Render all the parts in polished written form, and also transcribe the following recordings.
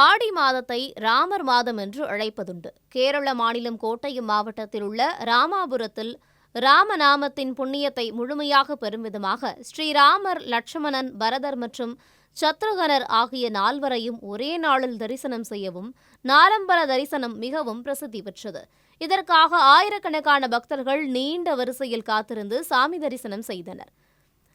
ஆடி மாதத்தை ராமர் மாதம் என்று அழைப்பதுண்டு. கேரள மாநிலம் கோட்டயம் மாவட்டத்தில் உள்ள ராமாபுரத்தில் ராமநாமத்தின் புண்ணியத்தை முழுமையாக பெறும் விதமாக ஸ்ரீராமர், லட்சுமணன், பரதர் மற்றும் சத்ருகனர் ஆகிய நால்வரையும் ஒரே நாளில் தரிசனம் செய்யவும் நாலம்பல தரிசனம் மிகவும் பிரசித்தி பெற்றது. இதற்காக ஆயிரக்கணக்கான பக்தர்கள் நீண்ட வரிசையில் காத்திருந்து சாமி தரிசனம் செய்தனர்.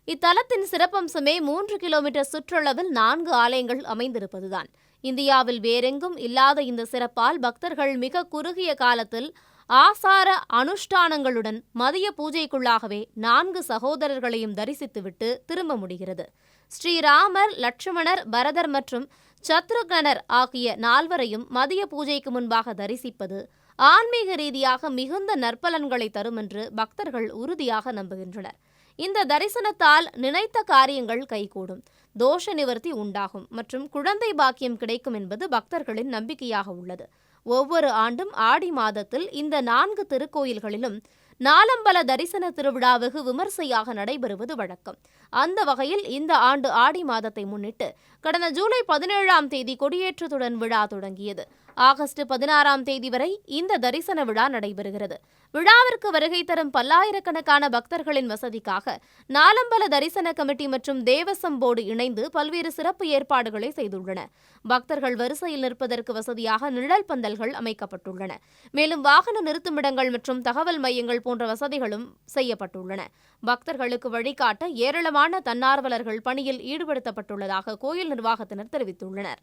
இத்தலத்தின் சிறப்பம்சமே 3 கிலோமீட்டர் சுற்றளவில் 4 ஆலயங்கள் அமைந்திருப்பதுதான். இந்தியாவில் வேறெங்கும் இல்லாத இந்த சிறப்பால் பக்தர்கள் மிக குறுகிய காலத்தில் ஆசார அனுஷ்டானங்களுடன் மதிய பூஜைக்குள்ளாகவே 4 சகோதரர்களையும் தரிசித்துவிட்டு திரும்ப முடிகிறது. ஸ்ரீராமர், லட்சுமணர், பரதர் மற்றும் சத்ருகனர் ஆகிய நால்வரையும் மதிய பூஜைக்கு முன்பாக தரிசிப்பது ஆன்மீக ரீதியாக மிகுந்த நற்பலன்களை தரும் என்று பக்தர்கள் உறுதியாக நம்புகின்றனர். இந்த தரிசனத்தால் நினைத்த காரியங்கள் கைகூடும், தோஷ நிவர்த்தி உண்டாகும் மற்றும் குழந்தை பாக்கியம் கிடைக்கும் என்பது பக்தர்களின் நம்பிக்கையாக உள்ளது. ஒவ்வொரு ஆண்டும் ஆடி மாதத்தில் இந்த 4 திருக்கோயில்களிலும் நாலம்பல தரிசன திருவிழா வெகு விமர்சையாக நடைபெறுவது வழக்கம். அந்த வகையில் இந்த ஆண்டு ஆடி மாதத்தை முன்னிட்டு கடந்த ஜூலை 17ஆம் தேதி கொடியேற்றத்துடன் விழா தொடங்கியது. ஆகஸ்ட் 16ஆம் தேதி வரை இந்த தரிசன விழா நடைபெறுகிறது. விழாவிற்கு வருகை தரும் பல்லாயிரக்கணக்கான பக்தர்களின் வசதிக்காக நாலம்பல தரிசன கமிட்டி மற்றும் தேவசம் போர்டு இணைந்து பல்வேறு சிறப்பு ஏற்பாடுகளை செய்துள்ளன. பக்தர்கள் வரிசையில் நிற்பதற்கு வசதியாக நிழல் பந்தல்கள் அமைக்கப்பட்டுள்ளன. மேலும் வாகன நிறுத்துமிடங்கள் மற்றும் தகவல் மையங்கள் போன்ற வசதிகளும் செய்யப்பட்டுள்ளன. பக்தர்களுக்கு வழிகாட்ட ஏராளமான தன்னார்வலர்கள் பணியில் ஈடுபடுத்தப்பட்டுள்ளதாக கோயில் நிர்வாகத்தினர் தெரிவித்துள்ளனர்.